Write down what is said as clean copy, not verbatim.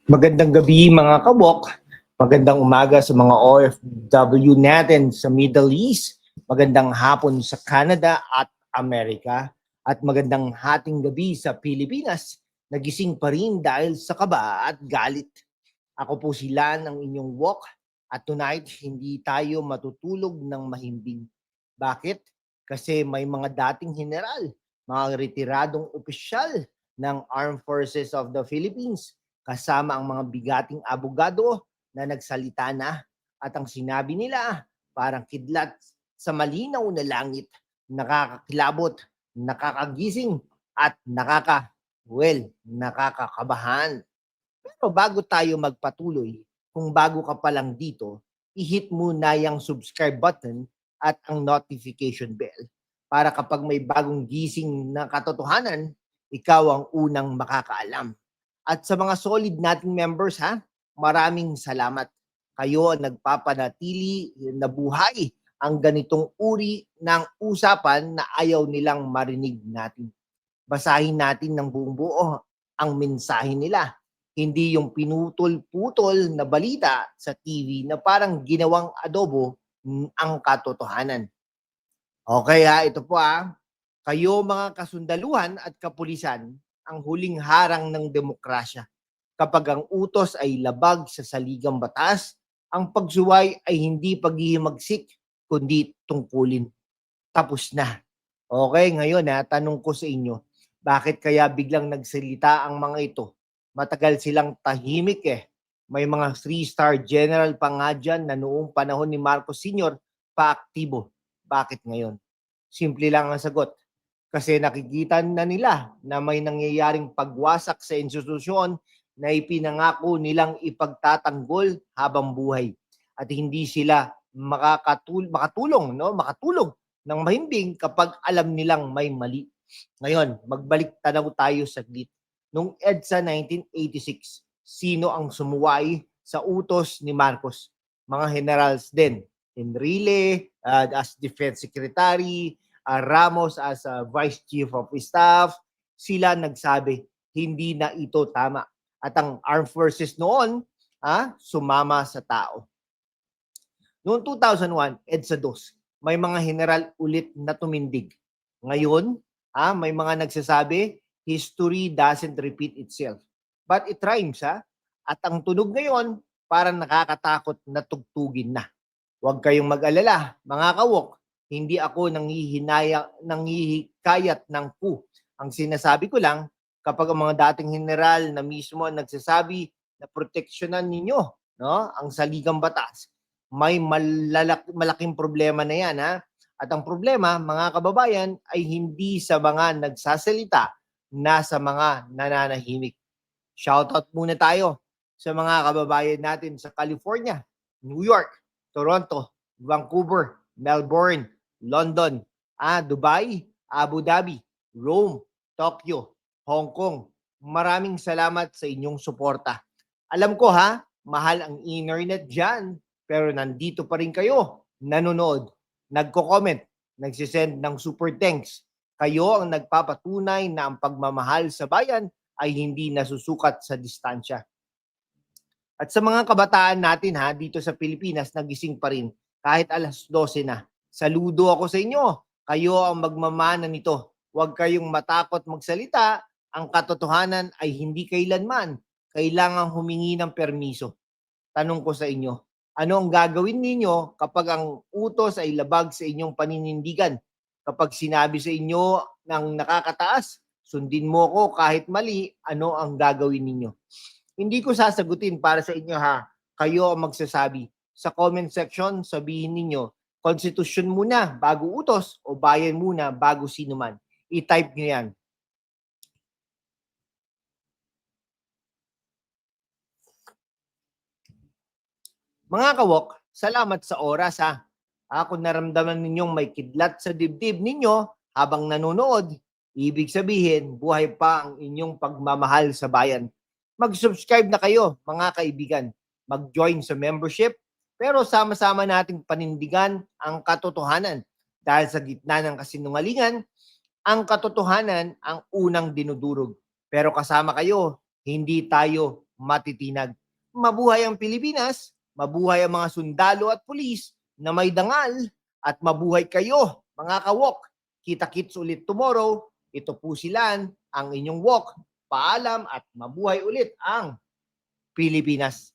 Magandang gabi mga kabok. Magandang umaga sa mga OFW natin sa Middle East. Magandang hapon sa Canada at Amerika. At magandang hating gabi sa Pilipinas. Nagising pa rin dahil sa kaba at galit. Ako po si Lan, ang inyong wok. At tonight, hindi tayo matutulog ng mahimbing. Bakit? Kasi may mga dating general, mga retiradong opisyal ng Armed Forces of the Philippines, kasama ang mga bigating abogado na nagsalita na at ang sinabi nila parang kidlat sa malinaw na langit, nakakakilabot, nakakagising at nakakakabahan. Pero bago tayo magpatuloy, kung bago ka pa lang dito, i-hit mo na yung subscribe button at ang notification bell para kapag may bagong gising na katotohanan, ikaw ang unang makakaalam. At sa mga solid nating members maraming salamat. Kayo ang nagpapanatili na buhay ang ganitong uri ng usapan na ayaw nilang marinig natin. Basahin natin ng buong buo ang mensahe nila. Hindi yung pinutol-putol na balita sa TV na parang ginawang adobo ang katotohanan. Okay ito po Kayo mga kasundaluhan at kapulisan, ang huling harang ng demokrasya. Kapag ang utos ay labag sa saligang batas, ang pagsuway ay hindi paghihimagsik, kundi tungkulin. Tapos na. Okay, ngayon tanong ko sa inyo, bakit kaya biglang nagsalita ang mga ito? Matagal silang tahimik May mga 3-star general pa nga dyan na noong panahon ni Marcos Sr. paaktibo. Bakit ngayon? Simple lang ang sagot. Kasi nakikita na nila na may nangyayaring pagwasak sa institusyon na ipinangako nilang ipagtatanggol habang buhay. At hindi sila makatulong ng mahimbing kapag alam nilang may mali. Ngayon, magbalik tanaw tayo saglit. Noong EDSA 1986, sino ang sumuway sa utos ni Marcos? Mga generals din. Enrile as Defense Secretary, Ramos as Vice Chief of Staff, sila nagsabi, hindi na ito tama. At ang Armed Forces noon, sumama sa tao. Noong 2001, EDSA 2, may mga general ulit na tumindig. Ngayon, may mga nagsasabi, history doesn't repeat itself. But it rhymes, At ang tunog ngayon, parang nakakatakot na tugtugin na. Huwag kayong mag-alala, mga kawok. Hindi ako nanghihikayat ng coup. Ang sinasabi ko lang, kapag ang mga dating general na mismo nagsasabi na proteksyonan ninyo ang saligang batas, may malaking problema na yan. At ang problema, mga kababayan, ay hindi sa mga nagsasalita na sa mga nananahimik. Shoutout muna tayo sa mga kababayan natin sa California, New York, Toronto, Vancouver, Melbourne, London, Dubai, Abu Dhabi, Rome, Tokyo, Hong Kong. Maraming salamat sa inyong suporta. Alam ko mahal ang internet dyan, pero nandito pa rin kayo, nanonood, nagko-comment, nagsisend ng super thanks. Kayo ang nagpapatunay na ang pagmamahal sa bayan ay hindi nasusukat sa distansya. At sa mga kabataan natin dito sa Pilipinas, nagising pa rin kahit alas 12 na. Saludo ako sa inyo. Kayo ang magmamana nito. Huwag kayong matakot magsalita. Ang katotohanan ay hindi kailanman kailangang humingi ng permiso. Tanong ko sa inyo, ano ang gagawin ninyo kapag ang utos ay labag sa inyong paninindigan? Kapag sinabi sa inyo ng nakakataas, sundin mo ko kahit mali, ano ang gagawin ninyo? Hindi ko sasagutin para sa inyo Kayo ang magsasabi. Sa comment section, sabihin ninyo, konstitusyon muna bago utos o bayan muna bago sino man. I-type nyo yan. Mga kawok, salamat sa oras Kung naramdaman ninyong may kidlat sa dibdib ninyo habang nanonood, ibig sabihin, buhay pa ang inyong pagmamahal sa bayan. Mag-subscribe na kayo, mga kaibigan. Mag-join sa membership, pero sama-sama nating panindigan ang katotohanan. Dahil sa gitna ng kasinungalingan, ang katotohanan ang unang dinudurog. Pero kasama kayo, hindi tayo matitinag. Mabuhay ang Pilipinas, mabuhay ang mga sundalo at pulis na may dangal, at mabuhay kayo, mga kawok. Kita-kits ulit tomorrow. Ito po silan, ang inyong wok. Paalam at mabuhay ulit ang Pilipinas.